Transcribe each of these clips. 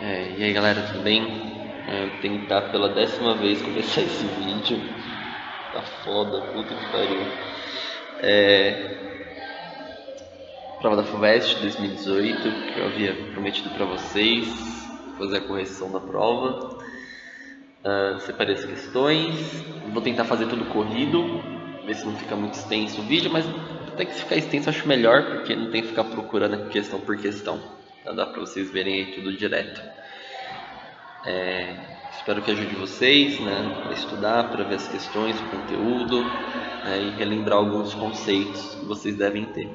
E aí galera, tudo bem? Eu tenho que tentar pela 10ª vez começar esse vídeo. Tá foda, puta que pariu. Prova da FUVEST 2018, que eu havia prometido pra vocês, fazer a correção da prova. Separei as questões, vou tentar fazer tudo corrido, ver se não fica muito extenso o vídeo, mas até que se ficar extenso eu acho melhor, porque não tem que ficar procurando questão por questão. Então dá pra vocês verem aí tudo direto. Espero que ajude vocês, né, a estudar, para ver as questões, o conteúdo, e relembrar alguns conceitos que vocês devem ter.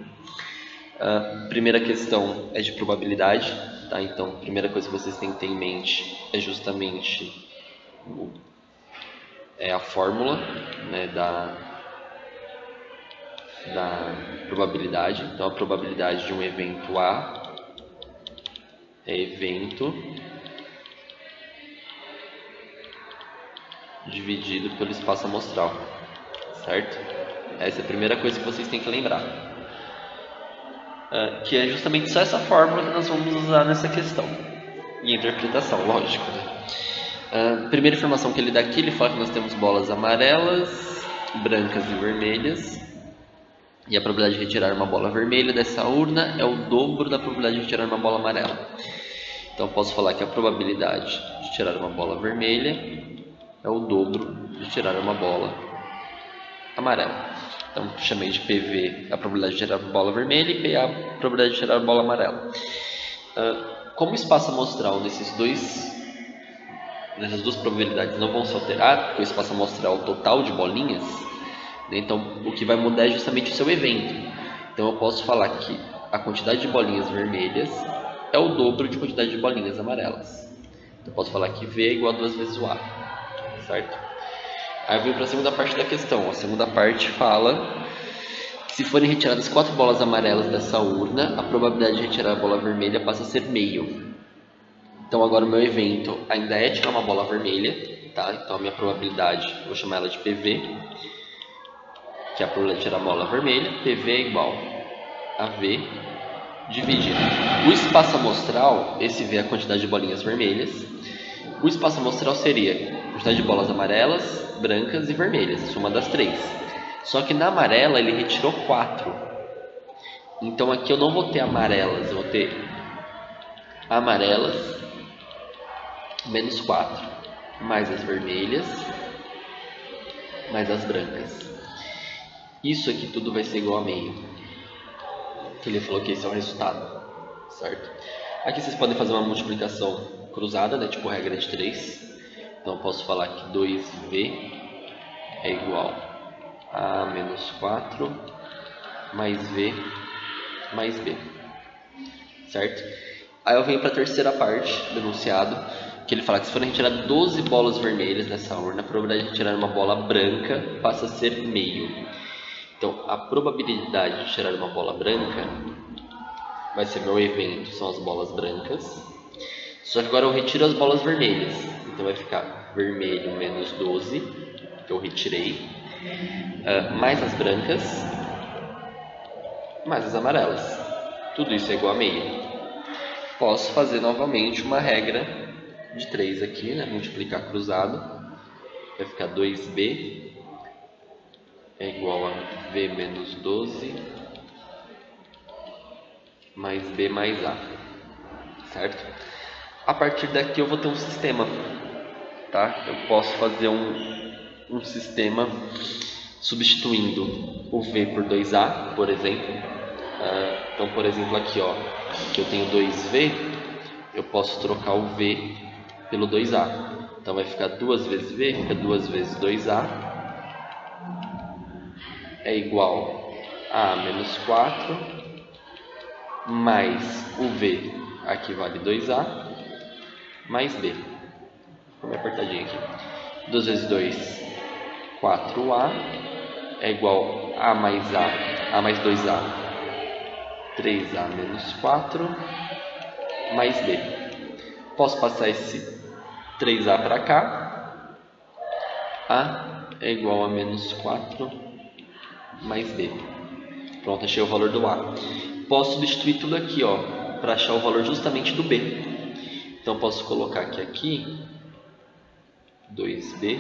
A primeira questão é de probabilidade, tá? Então, a primeira coisa que vocês têm que ter em mente é justamente a fórmula, né, da probabilidade. Então, a probabilidade de um evento A é evento dividido pelo espaço amostral, certo? Essa é a primeira coisa que vocês têm que lembrar, que é justamente só essa fórmula que nós vamos usar nessa questão, e interpretação, lógico, né? Primeira informação que ele dá aqui, ele fala que nós temos bolas amarelas, brancas e vermelhas, e a probabilidade de retirar uma bola vermelha dessa urna é o dobro da probabilidade de retirar uma bola amarela. Então eu posso falar que a probabilidade de tirar uma bola vermelha é o dobro de tirar uma bola amarela. Então chamei de PV a probabilidade de tirar uma bola vermelha e PA a probabilidade de tirar a bola amarela. Como o espaço amostral nessas duas probabilidades não vão se alterar, porque o espaço amostral é o total de bolinhas, né? Então o que vai mudar é justamente o seu evento. Então eu posso falar que a quantidade de bolinhas vermelhas é o dobro de quantidade de bolinhas amarelas. Então eu posso falar que V é igual a 2 vezes o A, certo? Aí eu venho para a segunda parte da questão. A segunda parte fala que se forem retiradas 4 bolas amarelas dessa urna, a probabilidade de retirar a bola vermelha passa a ser meio. Então agora o meu evento ainda é tirar uma bola vermelha, tá? Então a minha probabilidade, vou chamar ela de PV, que é a probabilidade de tirar a bola vermelha. PV é igual a V dividido o espaço amostral, esse V é a quantidade de bolinhas vermelhas. O espaço amostral seria a quantidade de bolas amarelas, brancas e vermelhas, soma das 3. Só que na amarela ele retirou 4. Então aqui eu não vou ter amarelas, eu vou ter amarelas menos 4, mais as vermelhas, mais as brancas. Isso aqui tudo vai ser igual a meio. Que ele falou que esse é o resultado, certo? Aqui vocês podem fazer uma multiplicação cruzada, né, tipo regra de 3. Então eu posso falar que 2V é igual a menos 4 mais V mais B, certo? Aí eu venho para a terceira parte do enunciado, que ele fala que se forem retiradas 12 bolas vermelhas nessa urna, a probabilidade de retirar uma bola branca passa a ser meio. Então a probabilidade de tirar uma bola branca vai ser meu evento, são as bolas brancas. Só que agora eu retiro as bolas vermelhas. Então vai ficar vermelho menos 12, que eu retirei, mais as brancas, mais as amarelas. Tudo isso é igual a meio. Posso fazer novamente uma regra de 3 aqui, né? Multiplicar cruzado. Vai ficar 2B é igual a V menos 12 mais B mais A, certo? A partir daqui eu vou ter um sistema, tá? Eu posso fazer um sistema substituindo o V por 2A, por exemplo. Então, por exemplo, aqui, ó, que eu tenho 2V, eu posso trocar o V pelo 2A. Então vai ficar 2 vezes V, fica 2 vezes 2A, é igual a menos 4, mais o V, aqui vale 2A, mais B. Ficou meio apertadinho aqui. 2 vezes 2, 4A, é igual a mais A mais 2A, 3A menos 4, mais B. Posso passar esse 3A para cá. A é igual a menos 4 mais B. Pronto, achei o valor do A. Posso substituir tudo aqui, ó, para achar o valor justamente do B. Então eu posso colocar que aqui 2b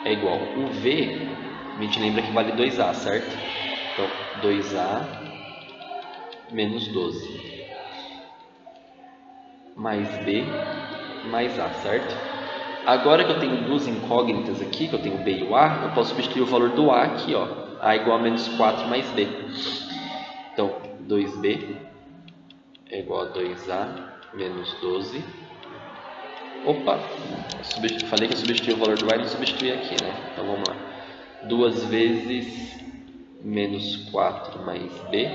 é igual o v, a gente lembra que vale 2a, certo? Então 2a menos 12 mais b mais a, certo? Agora que eu tenho duas incógnitas aqui, que eu tenho o b e o a, eu posso substituir o valor do a aqui, ó, a igual a menos 4 mais b. Então 2b é igual a 2a menos 12. Opa, falei que eu substituí o valor do a e não substituí aqui, né? Então vamos lá. 2 vezes menos 4 mais b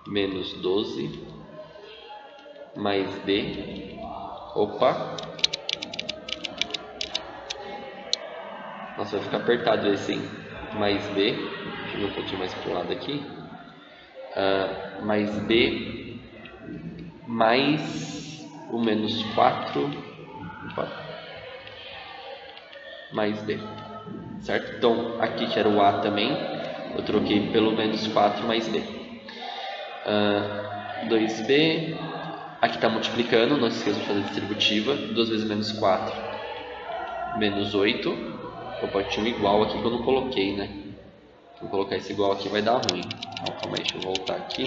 menos 12 mais b. Opa. Nossa, vai ficar apertado esse, hein? Mais b. Deixa eu ver um pouquinho mais pro lado aqui. Mais b mais o menos 4 mais b, certo? Então aqui que era o a também, eu troquei pelo menos 4 mais b. 2b, aqui está multiplicando, não se esqueça de fazer distributiva. 2 vezes menos 4 menos 8. Opa, tinha um igual aqui que eu não coloquei, né? Vou colocar esse igual aqui, vai dar ruim. Então, calma aí, deixa eu voltar aqui,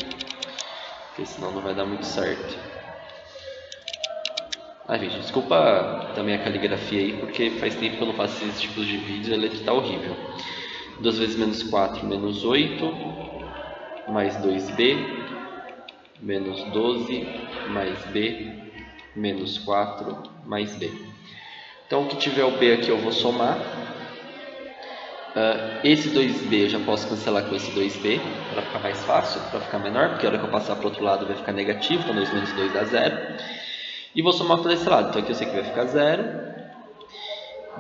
porque senão não vai dar muito certo. Gente, desculpa também a caligrafia aí, porque faz tempo que eu não faço esses tipos de vídeos, ele está horrível. 2 vezes menos 4 menos 8 mais 2b menos 12 mais b menos 4 mais b. Então o que tiver o b aqui eu vou somar. Esse 2b eu já posso cancelar com esse 2b para ficar mais fácil, para ficar menor, porque a hora que eu passar para o outro lado vai ficar negativo, então 2 menos 2 dá 0. E vou somar para esse lado, então aqui eu sei que vai ficar 0.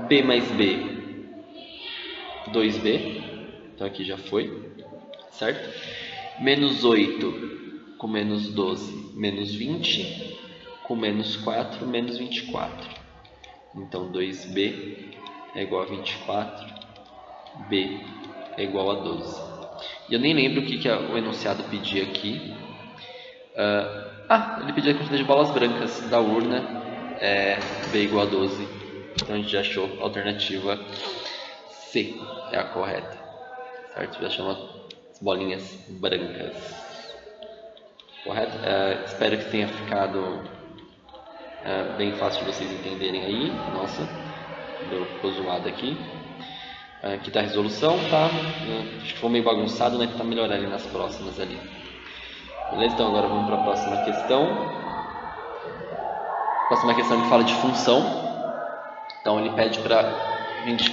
B mais b, 2b, então aqui já foi, certo? Menos 8 com menos 12, menos 20, com menos 4, menos 24. Então 2b é igual a 24, b é igual a 12. E eu nem lembro o que o enunciado pedia aqui. Ele pediu a quantidade de bolas brancas da urna, b igual a 12. Então a gente já achou a alternativa C, é a correta, certo? Já chama as bolinhas brancas, correto? Espero que tenha ficado bem fácil de vocês entenderem aí. Nossa, ficou zoado aqui. Aqui está a resolução, tá? Acho que ficou meio bagunçado, né? Tentar melhorar ali nas próximas ali. Beleza? Então agora vamos para a próxima questão. A próxima questão ele fala de função. Então ele pede para a gente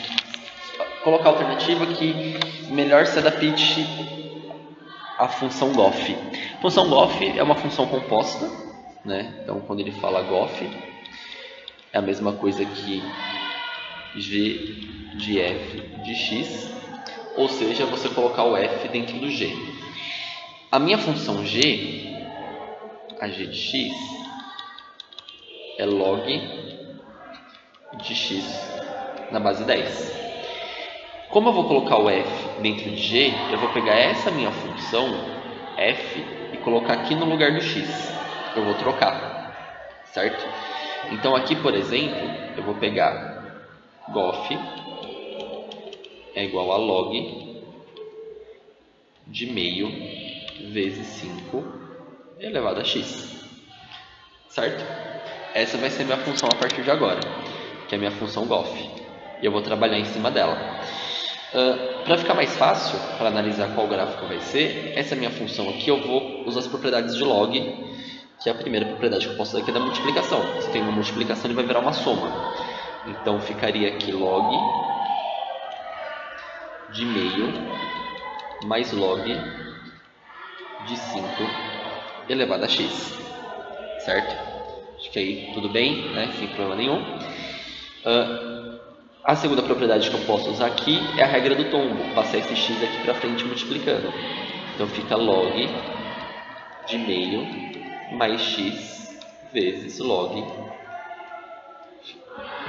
colocar a alternativa que melhor se adapte à função gof. A função gof é uma função composta, né? Então quando ele fala gof, é a mesma coisa que g de f de x, ou seja, você colocar o f dentro do g. A minha função g, a g de x, é log de x na base 10. Como eu vou colocar o f dentro de g, eu vou pegar essa minha função f e colocar aqui no lugar do x. Eu vou trocar, certo? Então aqui, por exemplo, eu vou pegar gof é igual a log de meio vezes 5 elevado a x, certo? Essa vai ser minha função a partir de agora, que é a minha função gof, e eu vou trabalhar em cima dela. Para ficar mais fácil, para analisar qual gráfico vai ser, essa minha função aqui eu vou usar as propriedades de log, que é a primeira propriedade que eu posso dar aqui é da multiplicação. Se tem uma multiplicação, ele vai virar uma soma. Então ficaria aqui log de meio mais log de 5 elevado a x, certo? Acho que aí tudo bem, né? Sem problema nenhum. A segunda propriedade que eu posso usar aqui é a regra do tombo, passar esse x aqui para frente multiplicando. Então fica log de meio mais x vezes log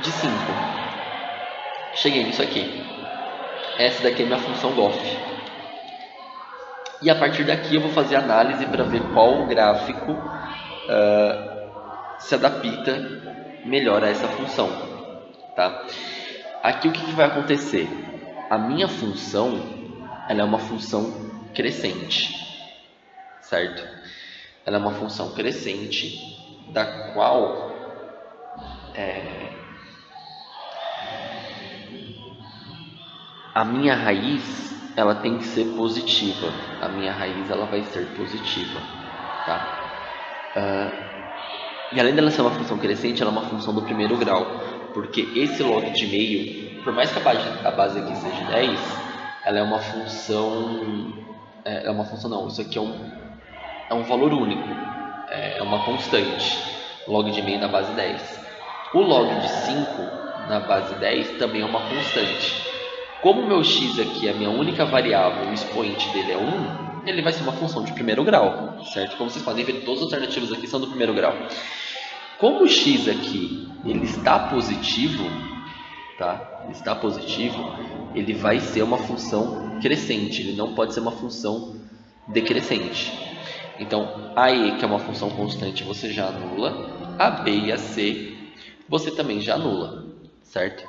de 5. Cheguei nisso aqui. Essa daqui é minha função gof. E a partir daqui eu vou fazer análise para ver qual gráfico se adapta melhor a essa função, tá? Aqui o que vai acontecer? A minha função, ela é uma função crescente, certo? Ela é uma função crescente, da qual a minha raiz, ela tem que ser positiva. A minha raiz, ela vai ser positiva, tá? E além dela ser uma função crescente, ela é uma função do primeiro grau, porque esse log de meio, por mais que a base aqui seja 10, ela é uma função, isso aqui é um valor único, é uma constante, log de meio na base 10. O log de 5 na base 10 também é uma constante. Como o meu x aqui é a minha única variável, o expoente dele é 1, ele vai ser uma função de primeiro grau, certo? Como vocês podem ver, todas as alternativas aqui são do primeiro grau. Como o x aqui ele está positivo, tá? Ele está positivo, ele vai ser uma função crescente, ele não pode ser uma função decrescente. Então, a e, que é uma função constante, você já anula. A b e a c, você também já anula, certo?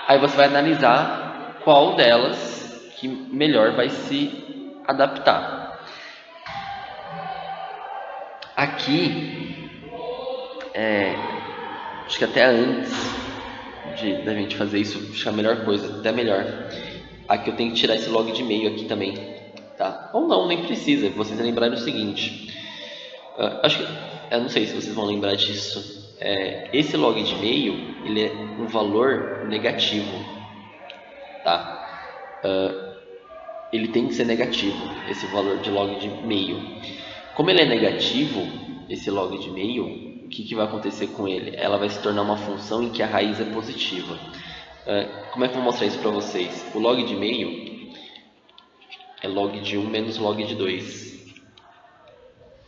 Aí você vai analisar qual delas que melhor vai se adaptar. Aqui, acho que até antes da gente fazer isso, acho que a melhor coisa, até melhor, aqui eu tenho que tirar esse log de meio aqui também, tá? Ou não, nem precisa, vocês lembrarem o seguinte, acho que, eu não sei se vocês vão lembrar disso, esse log de meio, ele é um valor negativo, tá? Ele tem que ser negativo, esse valor de log de meio. Como ele é negativo, esse log de meio, o que vai acontecer com ele? Ela vai se tornar uma função em que a raiz é positiva. Como é que eu vou mostrar isso para vocês? O log de meio é log de 1 menos log de 2,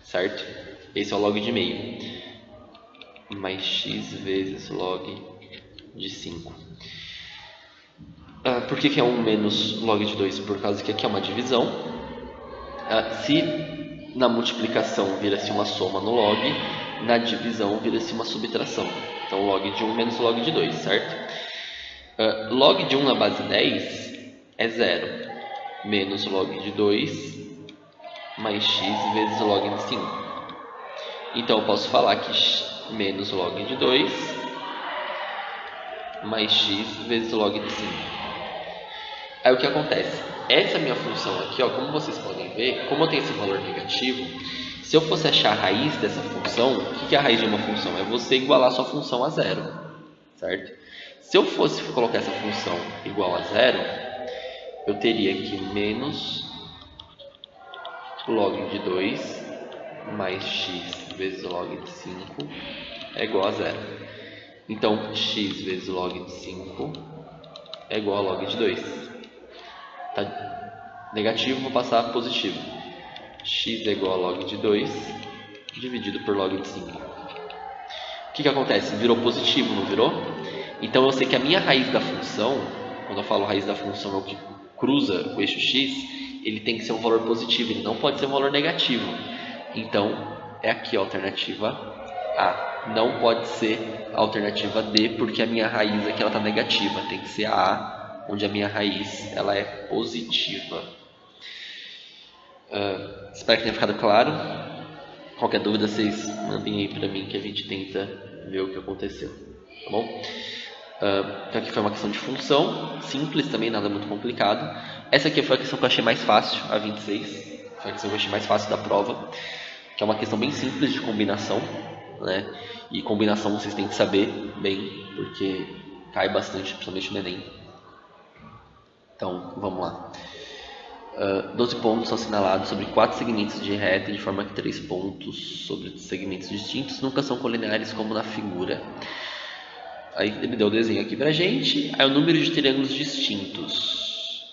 certo? Esse é o log de meio, mais x vezes log de 5. Por que é 1 menos log de 2? Por causa que aqui é uma divisão. Se na multiplicação vira-se uma soma no log, na divisão vira-se uma subtração. Então log de 1 menos log de 2, certo? Log de 1 na base 10 é 0, menos log de 2 mais x vezes log de 5. Então eu posso falar que menos log de 2 mais x vezes log de 5. Aí o que acontece? Essa minha função aqui, ó, como vocês podem ver, como eu tenho esse valor negativo, se eu fosse achar a raiz dessa função, o que é a raiz de uma função? É você igualar a sua função a zero, certo? Se eu fosse colocar essa função igual a zero, eu teria que menos log de 2 mais x vezes log de 5 é igual a zero. Então, x vezes log de 5 é igual a log de 2. Tá negativo, vou passar positivo. X é igual a log de 2 dividido por log de 5. O que acontece? Virou positivo, não virou? Então eu sei que a minha raiz da função, quando eu falo raiz da função, é o que cruza o eixo x, ele tem que ser um valor positivo, ele não pode ser um valor negativo. Então é aqui a alternativa A. Não pode ser a alternativa D, porque a minha raiz aqui está negativa. Tem que ser a A, onde a minha raiz ela é positiva. Espero que tenha ficado claro. Qualquer dúvida vocês mandem aí para mim que a gente tenta ver o que aconteceu, tá bom? Então aqui foi uma questão de função, simples também, nada muito complicado. Essa aqui foi a questão que eu achei mais fácil, a 26. Foi a questão que eu achei mais fácil da prova, que é uma questão bem simples de combinação, né? E combinação vocês têm que saber bem, porque cai bastante, principalmente no Enem. Então, vamos lá. 12 pontos são assinalados sobre 4 segmentos de reta, de forma que 3 pontos sobre segmentos distintos nunca são colineares como na figura. Aí ele deu o desenho aqui pra gente. Aí o número de triângulos distintos.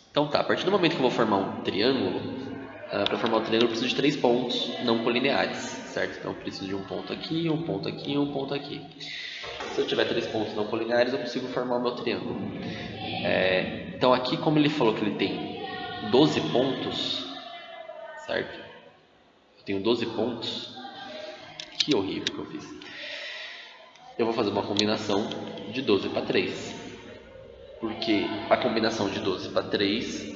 Então tá, a partir do momento que eu vou formar um triângulo, para formar um triângulo eu preciso de 3 pontos não colineares, certo? Então eu preciso de um ponto aqui, um ponto aqui e um ponto aqui. Se eu tiver 3 pontos não colineares, eu consigo formar o meu triângulo. Então aqui, como ele falou que ele tem 12 pontos, certo? Eu tenho 12 pontos. Que horrível que eu fiz. Eu vou fazer uma combinação de 12 para 3. Porque a combinação de 12 para 3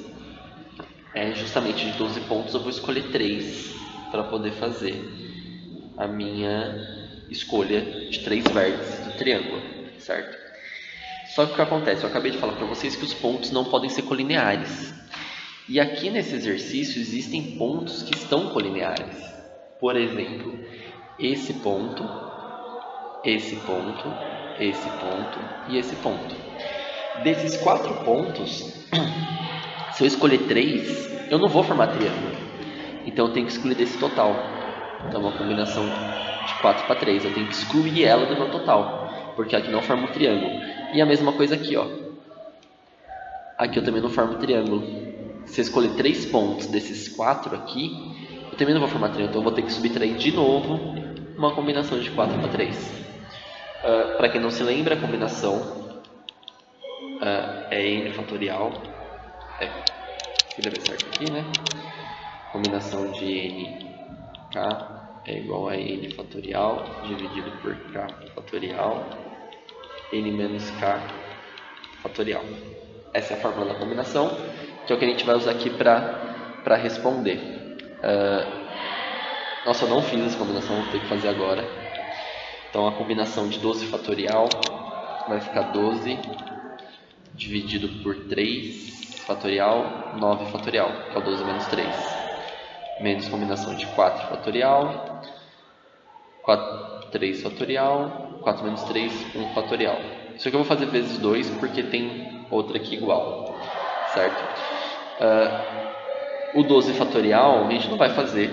é justamente de 12 pontos. Eu vou escolher 3 para poder fazer a minha escolha de 3 vértices do triângulo, certo? Só que o que acontece? Eu acabei de falar para vocês que os pontos não podem ser colineares. E aqui nesse exercício existem pontos que estão colineares. Por exemplo, esse ponto, esse ponto, esse ponto e esse ponto. Desses 4 pontos, se eu escolher 3, eu não vou formar triângulo. Então eu tenho que excluir desse total. Então uma combinação de 4 para 3. Eu tenho que excluir ela do meu total, porque aqui não forma um triângulo. E a mesma coisa aqui, ó. Aqui eu também não formo triângulo. Se eu escolher 3 pontos desses 4 aqui, eu também não vou formar triângulo. Então eu vou ter que subtrair de novo uma combinação de 4 para 3. Para quem não se lembra, a combinação é n fatorial. Escrever certo aqui, né? Combinação de nk é igual a n fatorial dividido por k fatorial n menos k fatorial. Essa é a fórmula da combinação, que é o que a gente vai usar aqui para responder. Nossa, eu não fiz essa combinação, vou ter que fazer agora. Então a combinação de 12 fatorial vai ficar 12 dividido por 3 fatorial, 9 fatorial, que é o 12 menos 3. Menos combinação de 4 fatorial, 3 fatorial, 4 menos 3, 1 fatorial. Isso aqui eu vou fazer vezes 2 porque tem outra aqui igual, certo? O 12 fatorial a gente não vai fazer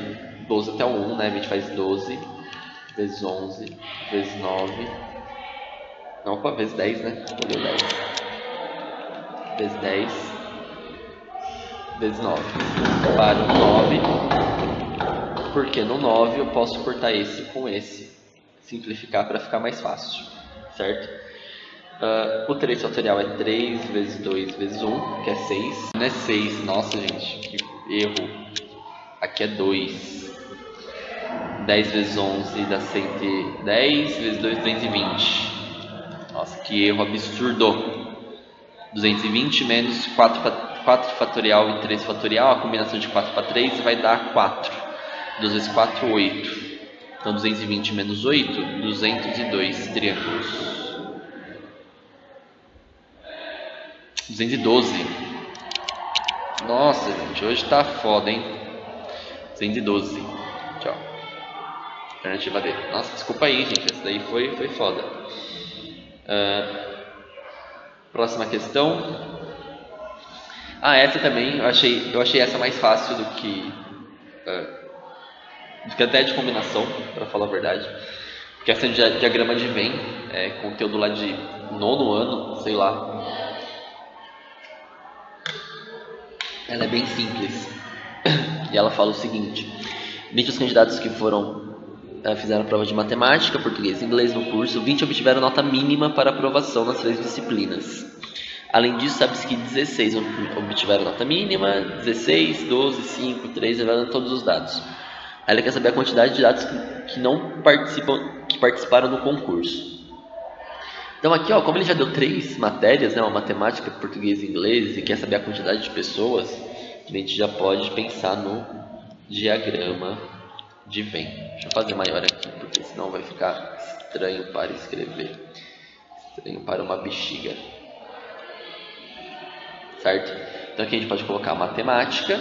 12 até o 1, né? A gente faz 12 vezes 11 vezes 9, não, opa, vezes 10, né? Vou 10 vezes 10 vezes 9 para o 9, porque no 9 eu posso cortar esse com esse, simplificar para ficar mais fácil, certo? O 3 fatorial é 3 vezes 2 vezes 1, que é 6. Não é 6, nossa gente, que erro. Aqui é 2. 10 vezes 11 dá 110, vezes 2, 220. Nossa, que erro absurdo. 220 menos 4 fatorial e 3 fatorial, a combinação de 4 para 3 vai dar 4. 2 vezes 4, 8. Então 220 menos 8, 202 triângulos. 212. Nossa, gente, hoje tá foda, hein? 212. Tchau. Alternativa D. Nossa, desculpa aí, gente. Essa daí foi foda. Próxima questão. Essa também. Eu achei essa mais fácil do que até de combinação, para falar a verdade. Porque essa de diagrama de Venn, conteúdo lá de 9º ano, sei lá. Ela é bem simples. E ela fala o seguinte: dentre os candidatos que fizeram prova de matemática, português e inglês no curso, 20 obtiveram nota mínima para aprovação nas 3 disciplinas. Além disso, sabe-se que 16 obtiveram nota mínima, 16, 12, 5, 3, revelando todos os dados. Aí ela quer saber a quantidade de dados que participaram do concurso. Então aqui, como ele já deu 3 matérias, né, uma matemática, português e inglês, e quer saber a quantidade de pessoas, a gente já pode pensar no diagrama de Venn. Deixa eu fazer maior aqui, porque senão vai ficar estranho para escrever. Estranho para uma bexiga. Certo? Então aqui a gente pode colocar matemática,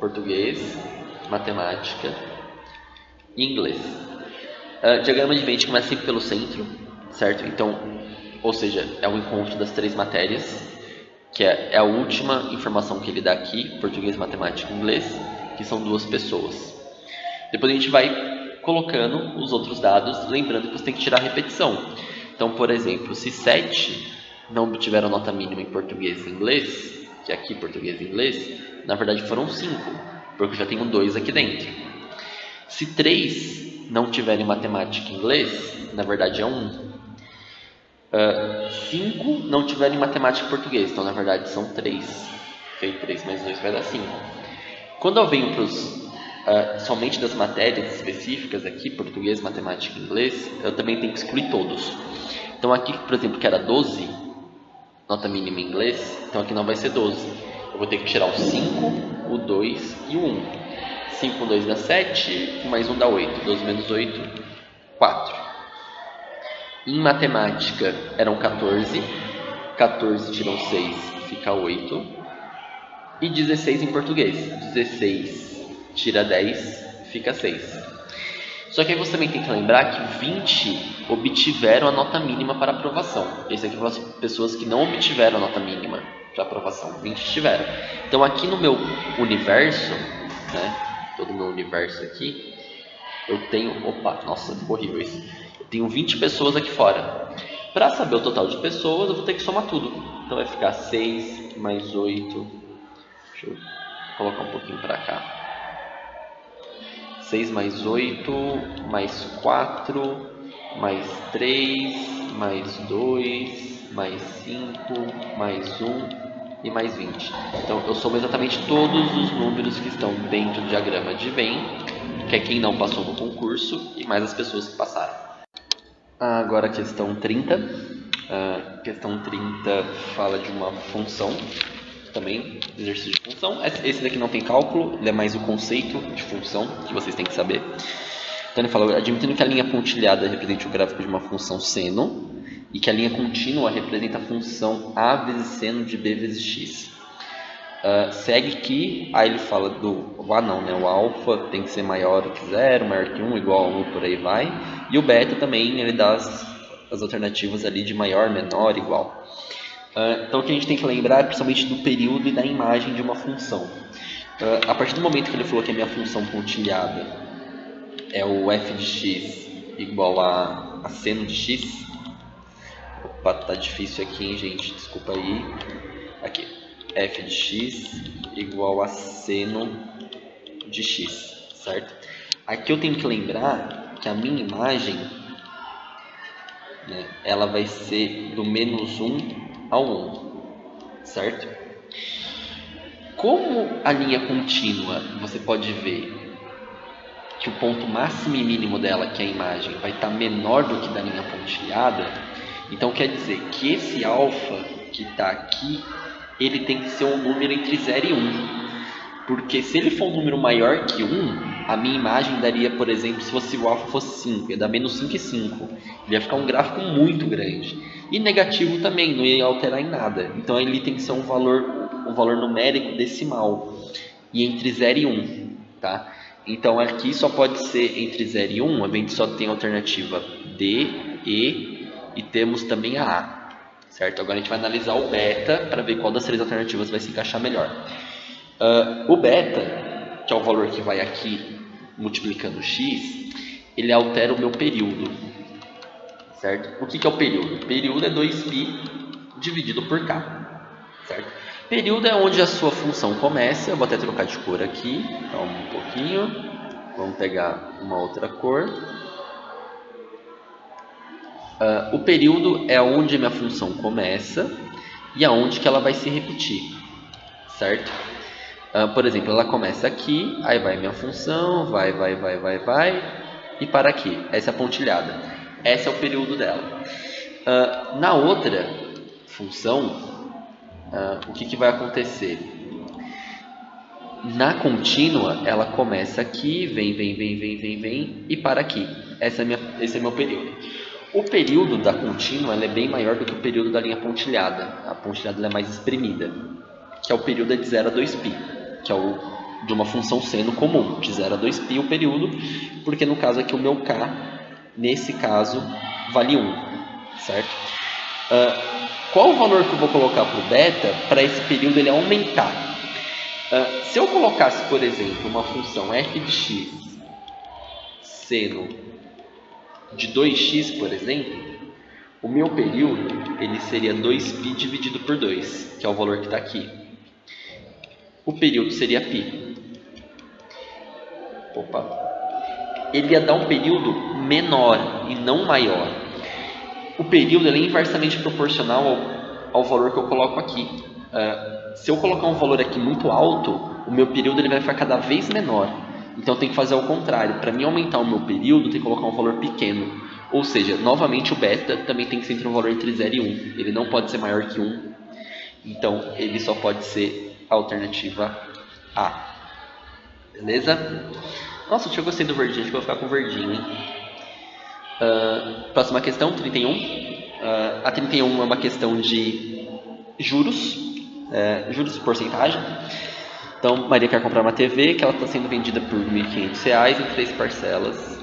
português, matemática e inglês. Diagrama de Venn a gente começa sempre pelo centro, certo? Então, ou seja, é o encontro das 3 matérias, que é a última informação que ele dá aqui, português, matemática e inglês, que são 2 pessoas. Depois a gente vai colocando os outros dados, lembrando que você tem que tirar a repetição. Então, por exemplo, se 7 não obtiveram nota mínima em português e inglês, que é aqui português e inglês, na verdade foram 5, porque eu já tenho 2 aqui dentro. Se 3 não tiverem matemática e inglês, na verdade é 1. 5 não tiverem matemática e português, então na verdade são 3. Feito 3 mais 2 vai dar 5. Quando eu venho para os somente das matérias específicas aqui, português, matemática e inglês, eu também tenho que excluir todos. Então aqui, por exemplo, que era 12, nota mínima em inglês, então aqui não vai ser 12. Eu vou ter que tirar o 5, o 2 e o 1. 5 com 2 dá 7, mais 1 dá 8. 12 menos 8, 4. Em matemática eram 14. 14 tiram 6, fica 8. E 16 em português. 16 tira 10, fica 6. Só que aí você também tem que lembrar que 20 obtiveram a nota mínima para aprovação. Esse aqui foram as pessoas que não obtiveram a nota mínima para aprovação. 20 tiveram. Então aqui no meu universo, né, todo o meu universo aqui, eu tenho... Opa, nossa, ficou horrível isso. Eu tenho 20 pessoas aqui fora. Para saber o total de pessoas, eu vou ter que somar tudo. Então vai ficar 6 mais 8. Deixa eu colocar um pouquinho para cá. 6 mais 8, mais 4, mais 3, mais 2, mais 5, mais 1 e mais 20. Então eu somo exatamente todos os números que estão dentro do diagrama de Venn, que é quem não passou no concurso, e mais as pessoas que passaram. Agora a questão 30. A questão 30 fala de uma função, também exercício de função. Esse daqui não tem cálculo, ele é mais o conceito de função que vocês têm que saber. Então ele fala, admitindo que a linha pontilhada represente o gráfico de uma função seno e que a linha contínua representa a função a vezes seno de b vezes x. Segue que, aí ele fala do o alfa tem que ser maior que 0, maior que 1, igual a 1, por aí vai. E o beta também, ele dá as alternativas ali de maior, menor, igual. Então o que a gente tem que lembrar é principalmente do período e da imagem de uma função. A partir do momento que ele falou que a minha função pontilhada é o f de x igual a seno de x. Opa, tá difícil aqui, hein, gente? Desculpa aí. Aqui. F de x igual a seno de x, certo? Aqui eu tenho que lembrar que a minha imagem, né, ela vai ser do menos 1 ao 1, certo? Como a linha contínua, você pode ver que o ponto máximo e mínimo dela, que é a imagem, vai estar menor do que da linha pontilhada, então quer dizer que esse alfa que está aqui, ele tem que ser um número entre 0 e 1. Porque se ele for um número maior que 1, a minha imagem daria, por exemplo, se fosse o alfa fosse 5, ia dar menos 5 e 5. Ele ia ficar um gráfico muito grande. E negativo também, não ia alterar em nada. Então ele tem que ser um valor numérico decimal. E entre 0 e 1, tá? Então aqui só pode ser entre 0 e 1, a gente só tem a alternativa D, E e temos também a A. Certo? Agora a gente vai analisar o beta para ver qual das três alternativas vai se encaixar melhor. O beta, que é o valor que vai aqui multiplicando x, ele altera o meu período. Certo? O que é o período? O período é 2π dividido por k. Certo? Período é onde a sua função começa. Eu vou até trocar de cor aqui. Calma um pouquinho. Vamos pegar uma outra cor. O período é onde a minha função começa e aonde que ela vai se repetir, certo? Por exemplo, ela começa aqui, aí vai minha função, vai, e para aqui. Essa é a pontilhada. Esse é o período dela. Na outra função, o que vai acontecer? Na contínua, ela começa aqui, vem, e para aqui. Esse é meu período. O período da contínua é bem maior do que o período da linha pontilhada. A pontilhada é mais espremida, que é o período de 0 a 2π, que é o de uma função seno comum, de 0 a 2π o período, porque no caso aqui o meu k, nesse caso, vale 1, certo? Qual o valor que eu vou colocar para o beta para esse período ele aumentar? Se eu colocasse, por exemplo, uma função f de x seno de 2x, por exemplo, o meu período ele seria 2π dividido por 2, que é o valor que está aqui. O período seria π. Ele ia dar um período menor e não maior. O período ele é inversamente proporcional ao valor que eu coloco aqui. Se eu colocar um valor aqui muito alto, o meu período ele vai ficar cada vez menor. Então eu tenho que fazer ao contrário. Para mim aumentar o meu período, tem que colocar um valor pequeno. Ou seja, novamente o beta também tem que ser entre um valor entre 0 e 1. Ele não pode ser maior que 1. Então ele só pode ser a alternativa A. Beleza? Nossa, eu gostei do verdinho, acho que eu vou ficar com o verdinho, hein? Próxima questão, 31. A 31 é uma questão de juros, juros de porcentagem. Então, Maria quer comprar uma TV que ela está sendo vendida por R$ 1.500 em 3 parcelas.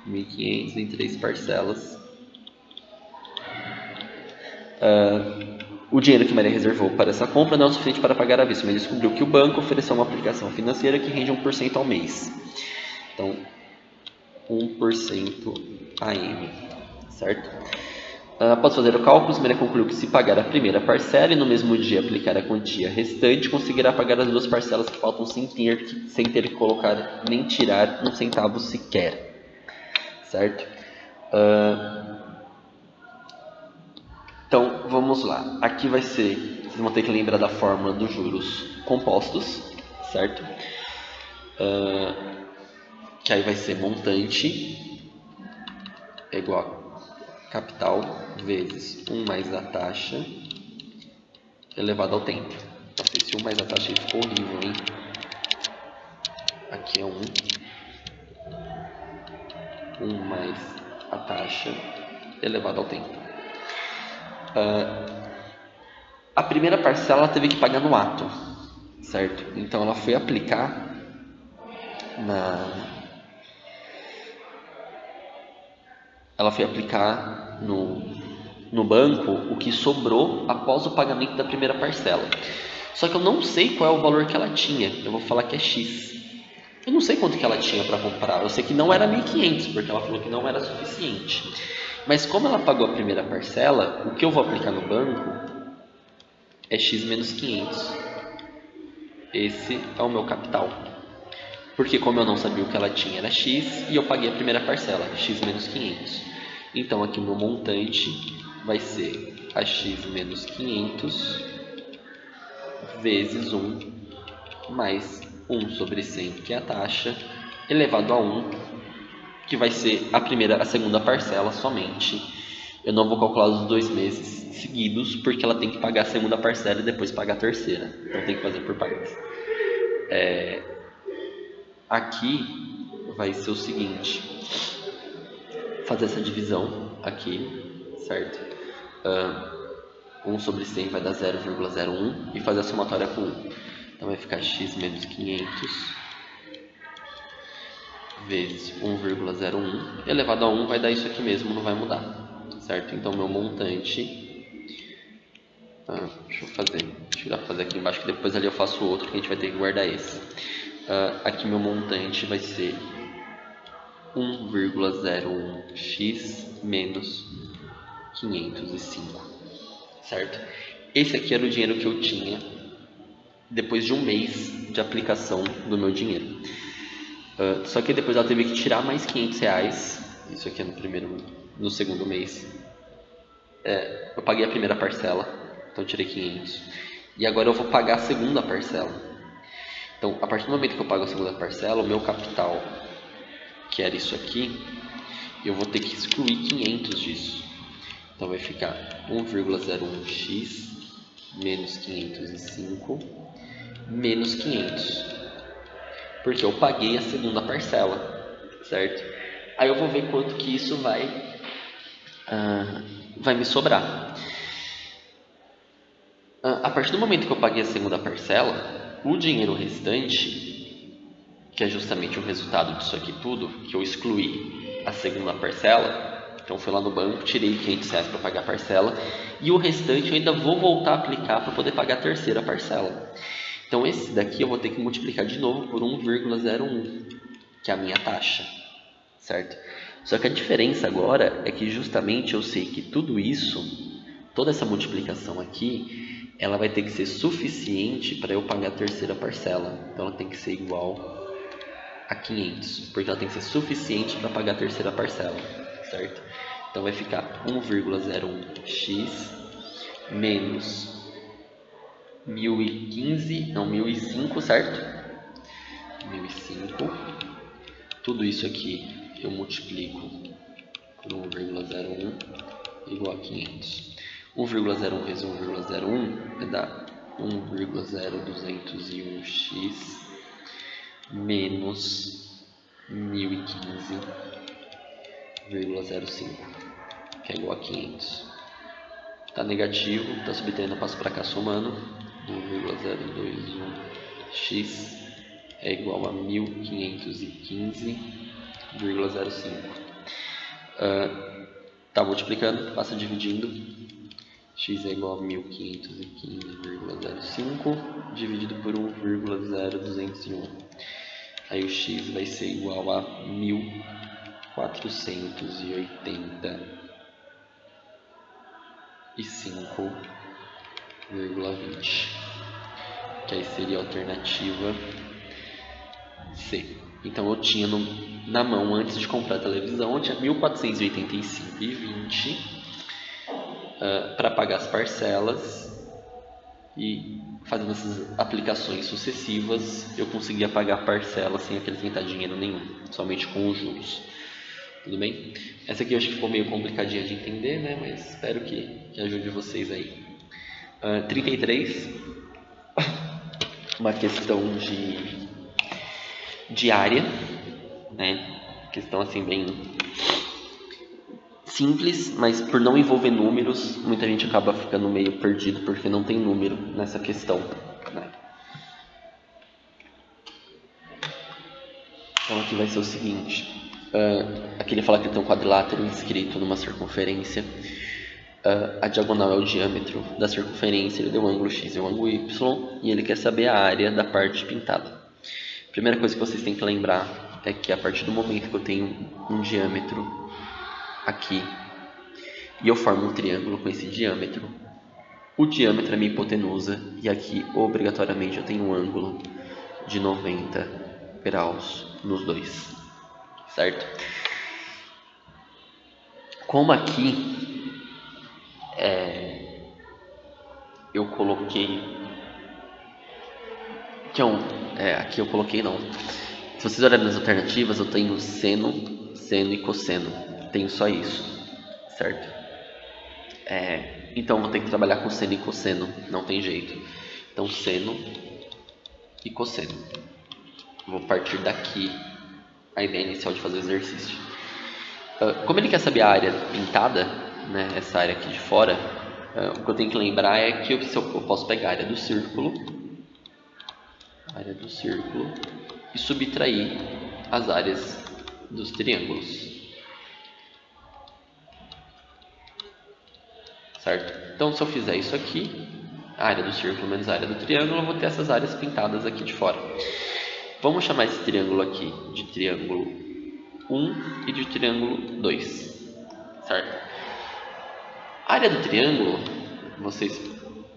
1.500 em 3 parcelas. O dinheiro que Maria reservou para essa compra não é o suficiente para pagar à vista, mas descobriu que o banco ofereceu uma aplicação financeira que rende 1% ao mês. Então, 1% AM, certo? Após fazer o cálculo, Maria concluiu que se pagar a primeira parcela e no mesmo dia aplicar a quantia restante, conseguirá pagar as 2 parcelas que faltam sem ter que colocar nem tirar um centavo sequer, certo? Então, vamos lá. Aqui vai ser, vocês vão ter que lembrar da fórmula dos juros compostos, certo? Que aí vai ser montante é igual a capital vezes 1 mais a taxa elevado ao tempo. Nossa, esse 1 mais a taxa aí ficou horrível, hein? Aqui é 1 mais a taxa elevado ao tempo. A primeira parcela ela teve que pagar no ato, certo? Então ela foi aplicar no banco o que sobrou após o pagamento da primeira parcela. Só que eu não sei qual é o valor que ela tinha. Eu vou falar que é X. Eu não sei quanto que ela tinha para comprar. Eu sei que não era 1.500, porque ela falou que não era suficiente. Mas como ela pagou a primeira parcela, o que eu vou aplicar no banco é X menos 500. Esse é o meu capital. Porque como eu não sabia o que ela tinha era X e eu paguei a primeira parcela, X menos 500. Então aqui o meu montante vai ser a X menos 500 vezes 1 mais 1 sobre 100, que é a taxa, elevado a 1, que vai ser a segunda parcela somente. Eu não vou calcular os 2 meses seguidos, porque ela tem que pagar a segunda parcela e depois pagar a terceira. Então tem que fazer por partes. Aqui vai ser o seguinte, fazer essa divisão aqui, certo? 1 sobre 100 vai dar 0,01 e fazer a somatória com 1. Então vai ficar X menos 500 vezes 1,01 elevado a 1 vai dar isso aqui mesmo, não vai mudar, certo? Então meu montante, deixa eu fazer aqui embaixo, que depois ali eu faço outro, que a gente vai ter que guardar esse. Aqui meu montante vai ser 1,01x menos 505, certo? Esse aqui era o dinheiro que eu tinha depois de um mês de aplicação do meu dinheiro. Só que depois ela teve que tirar mais R$500. Isso aqui é no segundo mês. Eu paguei a primeira parcela, então eu tirei 500. E agora eu vou pagar a segunda parcela. Então, a partir do momento que eu pago a segunda parcela, o meu capital, que era isso aqui, eu vou ter que excluir 500 disso. Então vai ficar 1,01x menos 505 menos 500, porque eu paguei a segunda parcela, certo? Aí eu vou ver quanto que isso vai me sobrar. A partir do momento que eu paguei a segunda parcela, o dinheiro restante, que é justamente o resultado disso aqui tudo, que eu excluí a segunda parcela, então fui lá no banco, tirei R$500 para pagar a parcela, e o restante eu ainda vou voltar a aplicar para poder pagar a terceira parcela. Então esse daqui eu vou ter que multiplicar de novo por 1,01, que é a minha taxa, certo? Só que a diferença agora é que justamente eu sei que tudo isso, toda essa multiplicação aqui, ela vai ter que ser suficiente para eu pagar a terceira parcela. Então ela tem que ser igual a 500, porque ela tem que ser suficiente para pagar a terceira parcela, certo? Então vai ficar 1,01x menos 1.005, certo? 1005. Tudo isso aqui eu multiplico por 1,01 igual a 500. 1,01 vezes 1,01 vai dar 1,0201x menos 1015,05, que é igual a 500. Está negativo, está subtraindo, eu passo para cá somando. 1,021x é igual a 1515,05. Está multiplicando, passa dividindo. X é igual a 1515,05 dividido por 1,0201. Aí o x vai ser igual a 1485,20, que aí seria a alternativa C. Então eu tinha na mão, antes de comprar a televisão, eu tinha 1485,20 para pagar as parcelas, e fazendo essas aplicações sucessivas eu conseguia pagar a parcela sem acrescentar dinheiro nenhum, somente com os juros. Tudo bem? Essa aqui eu acho que ficou meio complicadinha de entender, né? Mas espero que ajude vocês aí. 33, uma questão de área, né? Questão assim bem simples, mas por não envolver números, muita gente acaba ficando meio perdido porque não tem número nessa questão, né? Então aqui vai ser o seguinte, aqui ele fala que tem um quadrilátero inscrito numa circunferência, a diagonal é o diâmetro da circunferência, ele deu o ângulo x e o ângulo y, e ele quer saber a área da parte pintada. Primeira coisa que vocês têm que lembrar é que a partir do momento que eu tenho um diâmetro aqui e eu formo um triângulo com esse diâmetro, o diâmetro é minha hipotenusa, e aqui obrigatoriamente eu tenho um ângulo de 90 graus nos dois, certo? Como aqui eu coloquei aqui eu coloquei não. Se vocês olharem nas alternativas, eu tenho seno, seno e cosseno. Tenho só isso, certo? Então eu vou ter que trabalhar com seno e cosseno, não tem jeito. Então seno e cosseno. Vou partir daqui a ideia inicial de fazer o exercício. Como ele quer saber a área pintada, né, essa área aqui de fora, o que eu tenho que lembrar é que eu posso pegar a área do círculo e subtrair as áreas dos triângulos, certo? Então se eu fizer isso aqui, a área do círculo menos a área do triângulo, eu vou ter essas áreas pintadas aqui de fora. Vamos chamar esse triângulo aqui de triângulo 1 e de triângulo 2, certo? A área do triângulo, vocês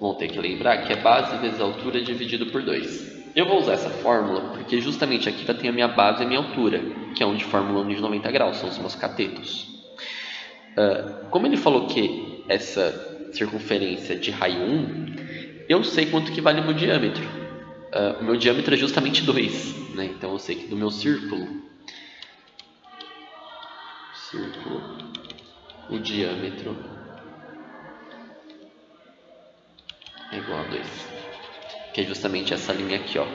vão ter que lembrar que é base vezes altura dividido por 2. Eu vou usar essa fórmula porque justamente aqui já tem a minha base e a minha altura, que é onde forma o ângulo de 90 graus, são os meus catetos. Como ele falou que essa circunferência é de raio 1, eu sei quanto que vale o meu diâmetro. O meu diâmetro é justamente 2, né? Então eu sei que do meu círculo, o diâmetro é igual a 2, que é justamente essa linha aqui, ó.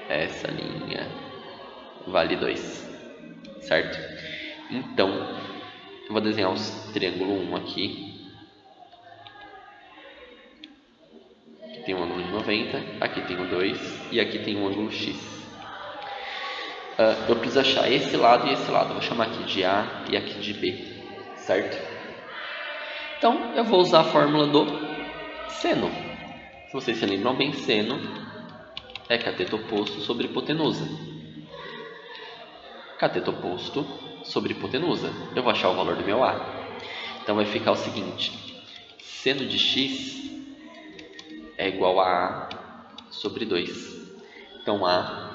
Essa linha vale 2, certo? Então eu vou desenhar o triângulo 1 aqui. Aqui tem um ângulo de 90, aqui tem o 2 e aqui tem um ângulo x. Eu preciso achar esse lado e esse lado. Vou chamar aqui de A e aqui de B, certo? Então eu vou usar a fórmula do seno. Se vocês se lembram bem, seno é cateto oposto sobre hipotenusa. Cateto oposto sobre hipotenusa. Eu vou achar o valor do meu A. Então vai ficar o seguinte: seno de x é igual a A sobre 2. Então A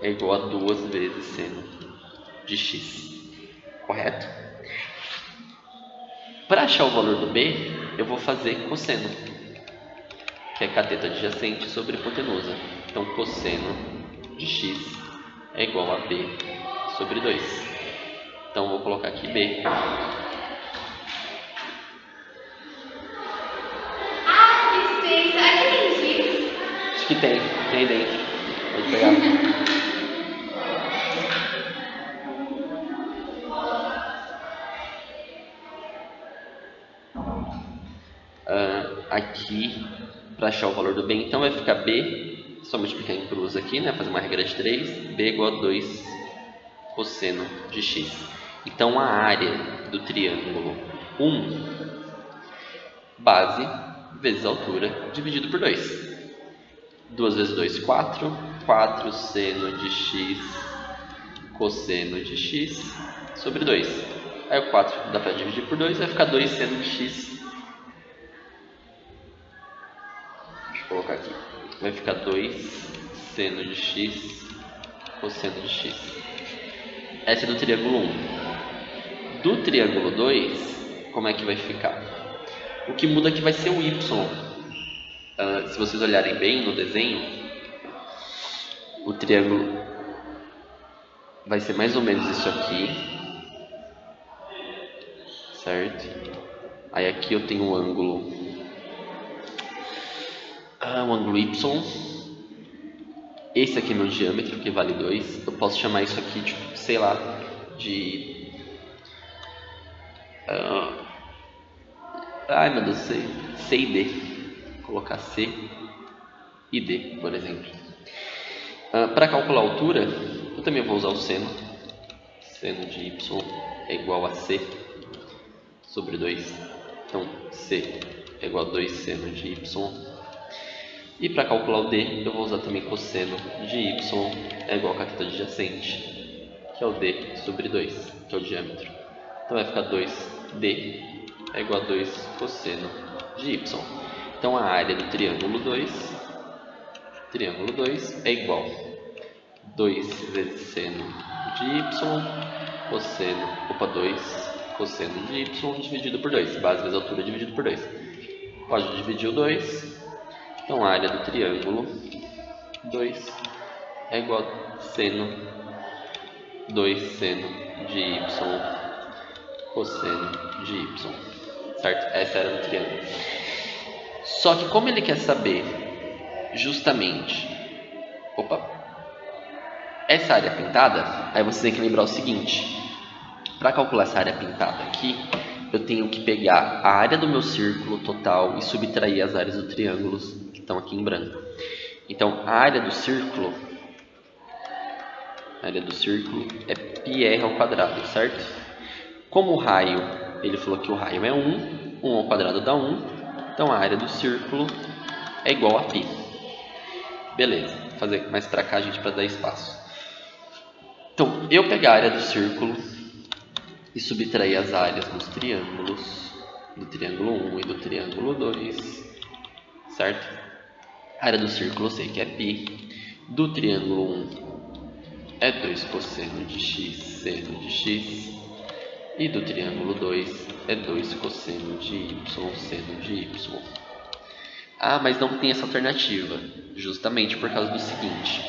é igual a 2 vezes seno de x. Correto? Para achar o valor do B, eu vou fazer cosseno, que é cateto adjacente sobre hipotenusa. Então cosseno de x é igual a b sobre 2. Então, vou colocar aqui b. Acho que tem aí dentro. Pode pegar. Aqui, para achar o valor do b, então vai ficar b, só multiplicar em cruz aqui, né? Fazer uma regra de 3, b igual a 2 cosseno de x. Então, a área do triângulo 1, base, vezes altura, dividido por 2. 2 vezes 2, 4. 4 seno de x cosseno de x sobre 2. Aí o 4 dá para dividir por 2, vai ficar 2 seno de x. Deixa eu colocar aqui. Vai ficar 2 seno de x cosseno de x. Essa é do triângulo 1. Do triângulo 2, como é que vai ficar? O que muda aqui vai ser o y. Se vocês olharem bem no desenho, o triângulo vai ser mais ou menos isso aqui, certo? Aí aqui eu tenho um ângulo y. Esse aqui é meu diâmetro, que vale 2. Eu posso chamar isso aqui de, sei lá, de... ai meu Deus, C e D. Vou colocar C e D, por exemplo. Para calcular a altura, eu também vou usar o seno. Seno de y é igual a C sobre 2. Então, C é igual a 2 seno de y. E para calcular o D, eu vou usar também cosseno de y é igual a cateto adjacente, que é o D sobre 2, que é o diâmetro. Então vai ficar 2D é igual a 2 cosseno de y. Então a área do triângulo 2 é igual a 2 vezes seno de y cosseno, 2 cosseno de y dividido por 2, base vezes altura dividido por 2. Pode dividir o 2. Então, a área do triângulo 2 é igual a seno 2 seno de y cosseno de y, certo? Essa era do triângulo. Só que como ele quer saber justamente essa área pintada, aí você tem que lembrar o seguinte: para calcular essa área pintada aqui, eu tenho que pegar a área do meu círculo total e subtrair as áreas do triângulo que estão aqui em branco. Então, a área do círculo é πr ao quadrado, certo? Como o raio, ele falou que o raio é 1, 1 ao quadrado dá 1, então a área do círculo é igual a π. Beleza, vou fazer mais para cá, gente, para dar espaço. Então, eu pegar a área do círculo e subtrair as áreas dos triângulos, do triângulo 1 e do triângulo 2, certo? A área do círculo eu sei que é π. Do triângulo 1 é 2 cosseno de x seno de x. E do triângulo 2 é 2 cosseno de y seno de y. Ah, mas não tem essa alternativa, justamente por causa do seguinte.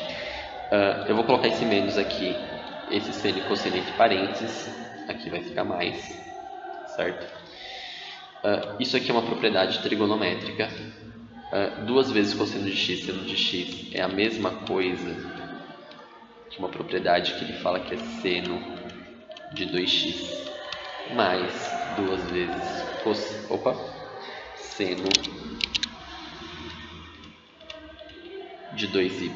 Eu vou colocar esse menos aqui, esse seno e cosseno entre parênteses. Aqui vai ficar mais, certo? Isso aqui é uma propriedade trigonométrica. 2 vezes cosseno de x seno de x é a mesma coisa que uma propriedade que ele fala que é seno de 2x mais 2 vezes seno de 2y.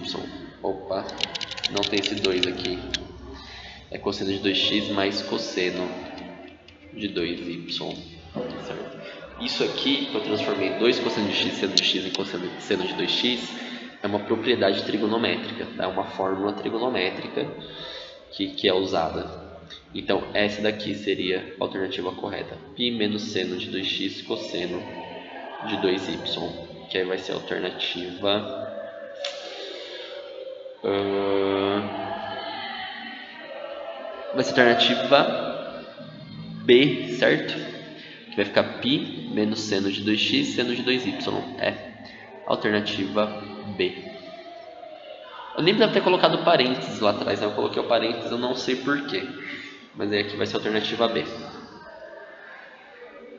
Não tem esse 2 aqui. É cosseno de 2x mais cosseno de 2y, certo? Isso aqui, que eu transformei 2 cosseno de x seno de x em cosseno de 2x, é uma propriedade trigonométrica, tá? É uma fórmula trigonométrica que é usada. Então, essa daqui seria a alternativa correta. π menos seno de 2x cosseno de 2y, que aí vai ser a alternativa... vai ser a alternativa B, certo? Que vai ficar π menos seno de 2x seno de 2y. É a alternativa B. Eu nem deve ter colocado parênteses lá atrás, né? Eu coloquei o parênteses, eu não sei porquê. Mas aí aqui vai ser a alternativa B.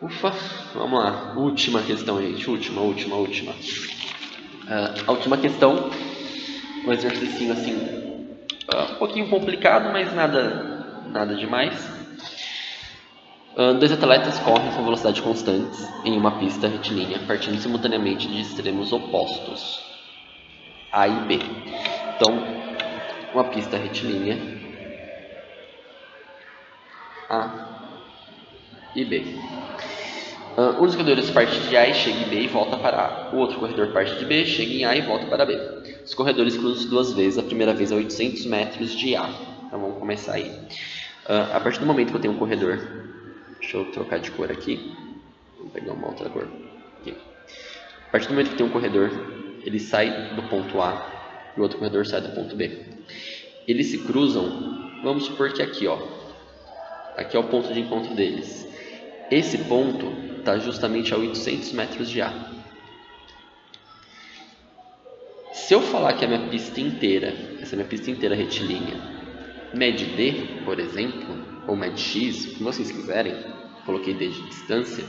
Ufa, vamos lá. Última questão, gente. Última. A última questão, um exercício assim, um pouquinho complicado, mas nada demais. Dois atletas correm com velocidade constantes em uma pista retilínea, partindo simultaneamente de extremos opostos, A e B. Então, uma pista retilínea, A e B. Um dos corredores parte de A e chega em B e volta para A. O outro corredor parte de B, chega em A e volta para B. Os corredores cruzam duas vezes, a primeira vez a 800 metros de A. Então vamos começar aí. A partir do momento que eu tenho um corredor, deixa eu trocar de cor aqui, vou pegar uma outra cor aqui. A partir do momento que tem um corredor, ele sai do ponto A e o outro corredor sai do ponto B. Eles se cruzam, vamos supor que aqui, ó, aqui é o ponto de encontro deles. Esse ponto está justamente a 800 metros de A. Se eu falar que a minha pista inteira, essa minha pista inteira retilínea, mede D, por exemplo, ou mede X, o que vocês quiserem, coloquei D de distância,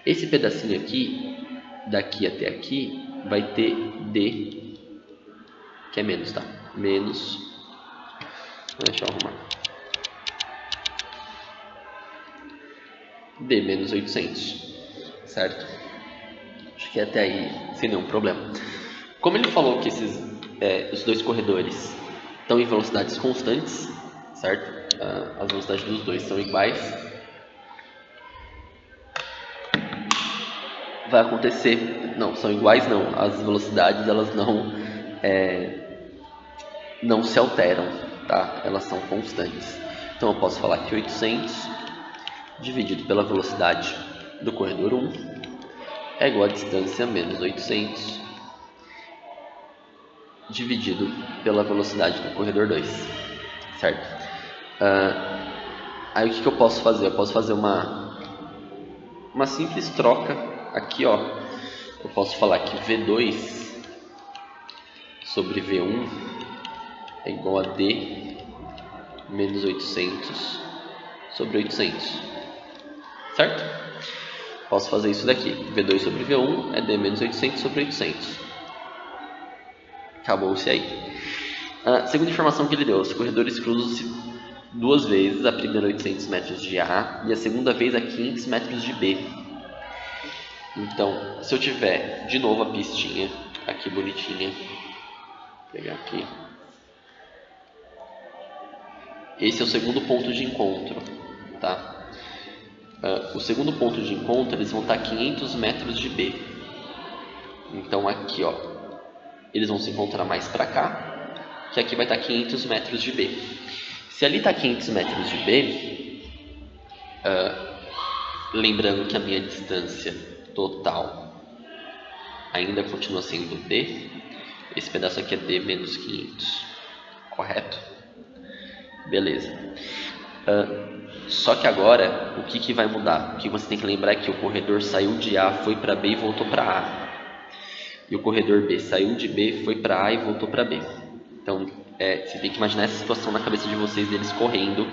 esse pedacinho aqui, daqui até aqui, vai ter D, que é menos, tá? Menos, deixa eu arrumar. D menos 800, certo? Acho que até aí sem nenhum problema. Como ele falou que os dois corredores estão em velocidades constantes, certo? As velocidades dos dois são iguais. Vai acontecer, não, são iguais não, as velocidades elas não se alteram, tá? Elas são constantes. Então eu posso falar que 800 dividido pela velocidade do corredor 1 é igual a distância menos 800 dividido pela velocidade do corredor 2, certo? Aí o que eu posso fazer? Eu posso fazer uma simples troca aqui, ó. Eu posso falar que V2 sobre V1 é igual a D menos 800 sobre 800, certo? Posso fazer isso daqui. V2 sobre V1 é D menos 800 sobre 800. Acabou-se aí. Segunda informação que ele deu, os corredores cruzam-se duas vezes, a primeira a 800 metros de A e a segunda vez a 500 metros de B. Então, se eu tiver de novo a pistinha aqui bonitinha, vou pegar aqui. Esse é o segundo ponto de encontro, tá? O segundo ponto de encontro, eles vão estar a 500 metros de B. Então aqui, ó, eles vão se encontrar mais para cá, que aqui vai estar 500 metros de B. Se ali está 500 metros de B, lembrando que a minha distância total ainda continua sendo D, esse pedaço aqui é D menos 500, correto? Beleza. Só que agora, o que vai mudar? O que você tem que lembrar é que o corredor saiu de A, foi para B e voltou para A. E o corredor B saiu de B, foi para A e voltou para B. Então, você tem que imaginar essa situação na cabeça de vocês, deles correndo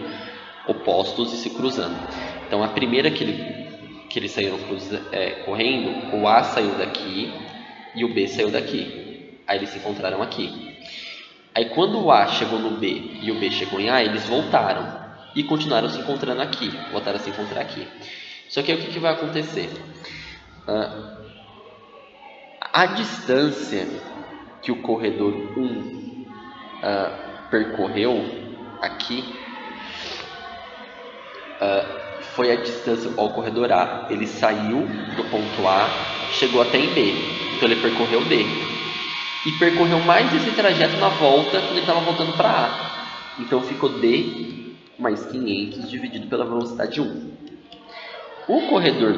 opostos e se cruzando. Então, a primeira que eles saíram correndo, o A saiu daqui e o B saiu daqui. Aí eles se encontraram aqui. Aí quando o A chegou no B e o B chegou em A, eles voltaram e continuaram se encontrando aqui, voltaram a se encontrar aqui. Só que aí o que vai acontecer? A distância que o corredor 1 percorreu aqui foi a distância ao corredor A. Ele saiu do ponto A, chegou até em B, então ele percorreu D. E percorreu mais esse trajeto na volta quando ele estava voltando para A. Então ficou D mais 500 dividido pela velocidade 1. O corredor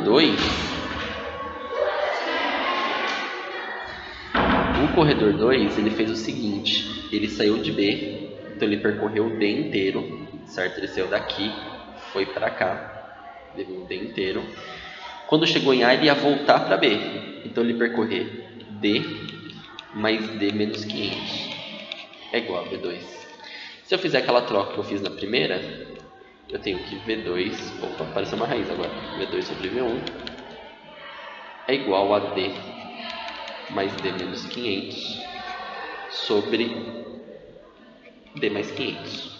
2, ele fez o seguinte, ele saiu de B, então ele percorreu o D inteiro, certo? Ele saiu daqui, foi para cá, levou o D inteiro. Quando chegou em A, ele ia voltar para B, então ele percorreu D mais D menos 500. é igual a V2. Se eu fizer aquela troca que eu fiz na primeira, eu tenho que V2, opa, apareceu uma raiz agora, V2 sobre V1 é igual a D mais D menos 500 sobre D mais 500.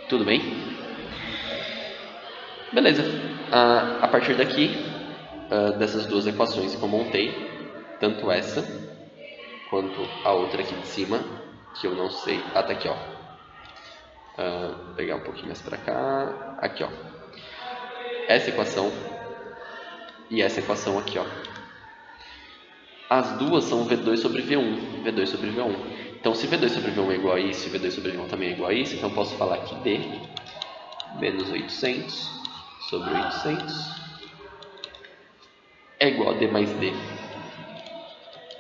Tudo bem? Beleza. A partir daqui, dessas duas equações que eu montei, tanto essa quanto a outra aqui de cima, que eu não sei, até aqui, ó. Vou pegar um pouquinho mais pra cá, aqui, ó. Essa equação e essa equação aqui, ó. As duas são V2 sobre V1, V2 sobre V1. Então, se V2 sobre V1 é igual a isso e V2 sobre V1 também é igual a isso, então eu posso falar que D menos 800 sobre 800 é igual a D mais D.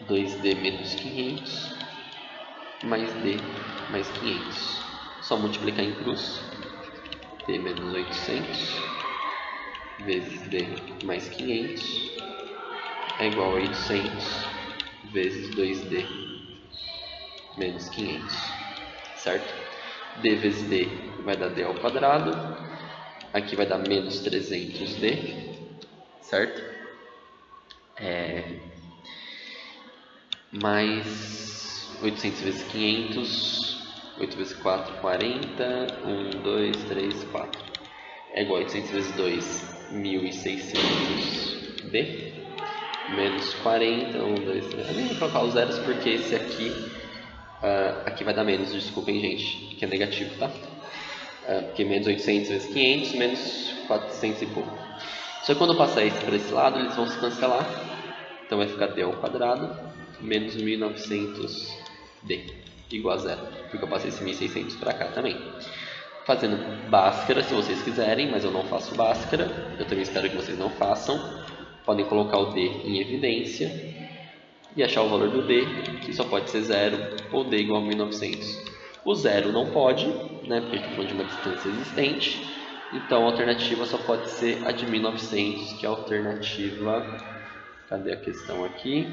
2D menos 500 mais D mais 500. Só multiplicar em cruz. D menos 800 vezes D mais 500 é igual a 800 vezes 2D menos 500, certo? D vezes D vai dar D ao quadrado, aqui vai dar menos 300D, certo? Mais 800 vezes 500, 8 vezes 4, 40, 1, 2, 3, 4. É igual a 800 vezes 2, 1600D, menos 40, 1, 2, 3. Eu nem vou colocar os zeros porque esse aqui, aqui vai dar menos, desculpem gente, que é negativo, tá? Porque menos 800 vezes 500, menos 400 e pouco. Só que quando eu passar esse para esse lado, eles vão se cancelar. Então vai ficar D ao quadrado, menos 1900D, igual a zero. Porque eu passei esse 1600 para cá também. Fazendo Bhaskara, se vocês quiserem, mas eu não faço Bhaskara. Eu também espero que vocês não façam. Podem colocar o D em evidência e achar o valor do D, que só pode ser 0 ou D igual a 1900. O 0 não pode, né, porque a gente está falando de uma distância existente. Então a alternativa só pode ser a de 1900, que é a alternativa... Cadê a questão aqui?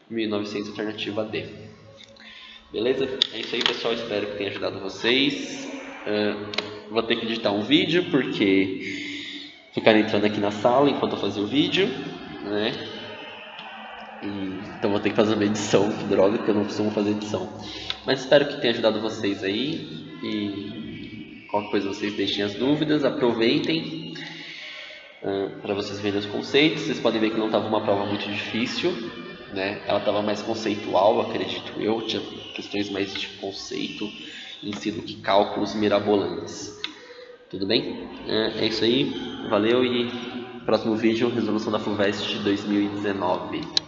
1900, alternativa D. Beleza? É isso aí, pessoal. Espero que tenha ajudado vocês. Vou ter que editar um vídeo, porque ficaram entrando aqui na sala enquanto eu fazia o vídeo, né? Então vou ter que fazer uma edição, que droga, porque eu não costumo fazer edição. Mas espero que tenha ajudado vocês aí. E qualquer coisa vocês deixem as dúvidas, aproveitem para vocês verem os conceitos. Vocês podem ver que não estava uma prova muito difícil, né? Ela estava mais conceitual, acredito eu. Tinha questões mais de conceito em si do que cálculos mirabolantes. Tudo bem? É isso aí, valeu, e próximo vídeo, resolução da FUVEST 2019.